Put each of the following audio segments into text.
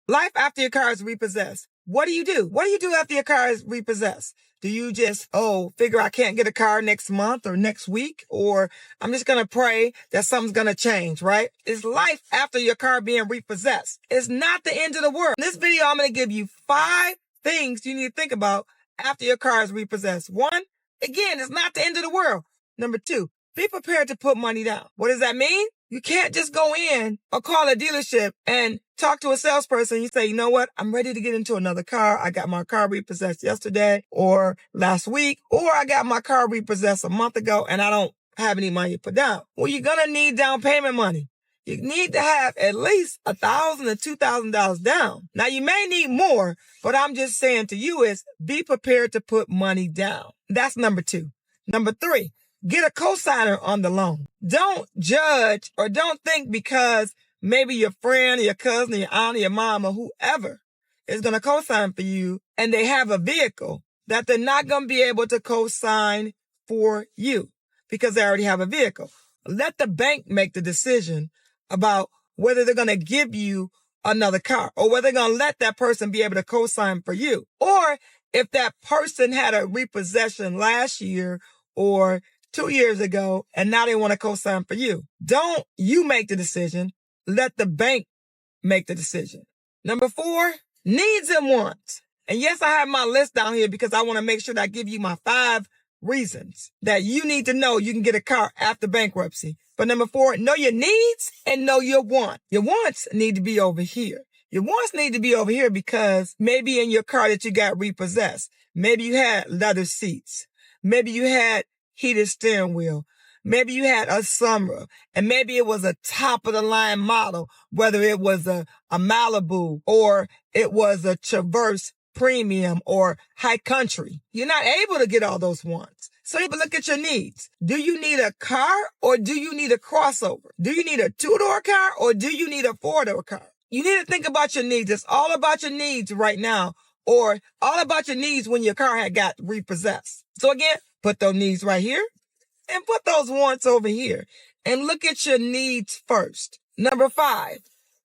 Life after your car is repossessed. What do you do? What do you do after your car is repossessed? Do you just, figure I can't get a car next month or next week, or I'm just going to pray that something's going to change, right? It's life after your car being repossessed. It's not the end of the world. In this video, I'm going to give you 5 things you need to think about after your car is repossessed. 1, again, it's not the end of the world. Number 2, be prepared to put money down. What does that mean? You can't just go in or call a dealership and talk to a salesperson. You say, you know what? I'm ready to get into another car. I got my car repossessed yesterday or last week, or I got my car repossessed a month ago and I don't have any money to put down. Well, you're going to need down payment money. You need to have at least $1,000 to $2,000 down. Now, you may need more, but I'm just saying to you is be prepared to put money down. That's number 2. Number 3. Get a cosigner on the loan. Don't judge or don't think because maybe your friend or your cousin or your aunt or your mom or whoever is going to cosign for you and they have a vehicle that they're not going to be able to cosign for you because they already have a vehicle. Let the bank make the decision about whether they're going to give you another car or whether they're going to let that person be able to cosign for you. Or if that person had a repossession last year or 2 years ago, and now they want to co-sign for you. Don't you make the decision. Let the bank make the decision. Number 4, needs and wants. And yes, I have my list down here because I want to make sure that I give you my 5 reasons that you need to know you can get a car after bankruptcy. But number 4, know your needs and know your wants. Your wants need to be over here. Your wants need to be over here because maybe in your car that you got repossessed, maybe you had leather seats. Maybe you had heated steering wheel. Maybe you had a sunroof, and maybe it was a top of the line model, whether it was a Malibu or it was a Traverse Premium or High Country. You're not able to get all those wants. So you look at your needs. Do you need a car or do you need a crossover? Do you need a 2-door car or do you need a 4-door car? You need to think about your needs. It's all about your needs right now, or all about your needs when your car had got repossessed. So again, put those needs right here and put those wants over here and look at your needs first. Number 5,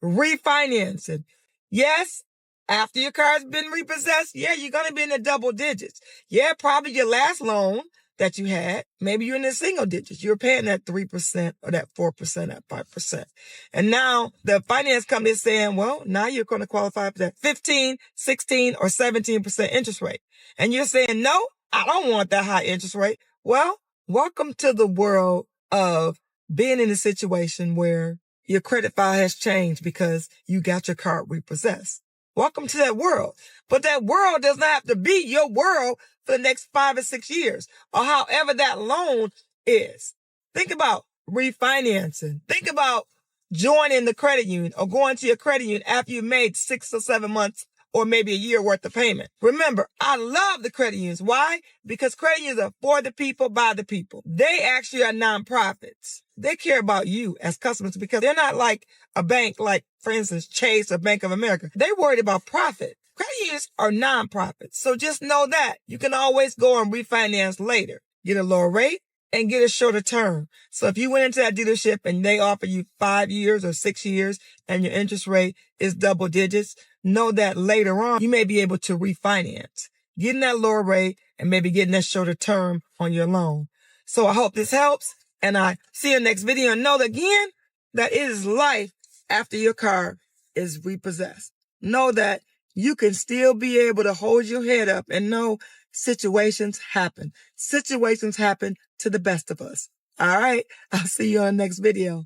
refinancing. Yes, after your car's been repossessed, yeah, you're going to be in the double digits. Yeah, probably your last loan that you had, maybe you're in the single digits. You're paying that 3% or that 4%, that 5%. And now the finance company is saying, well, now you're going to qualify for that 15, 16, or 17% interest rate. And you're saying, no, I don't want that high interest rate. Well, welcome to the world of being in a situation where your credit file has changed because you got your car repossessed. Welcome to that world. But that world does not have to be your world for the next 5 or 6 years or however that loan is. Think about refinancing. Think about joining the credit union or going to your credit union after you made 6 or 7 months or maybe a year worth of payment. Remember, I love the credit unions. Why? Because credit unions are for the people, by the people. They actually are nonprofits. They care about you as customers because they're not like a bank like, for instance, Chase or Bank of America. They're worried about profit. Credit unions are nonprofits. So just know that you can always go and refinance later. Get a lower rate and get a shorter term. So if you went into that dealership and they offer you 5 years or 6 years and your interest rate is double digits, know that later on you may be able to refinance, getting that lower rate and maybe getting that shorter term on your loan. So I hope this helps, and I see you in the next video. And know that again, that it is life after your car is repossessed. Know that you can still be able to hold your head up and know situations happen. Situations happen to the best of us. All right. I'll see you on the next video.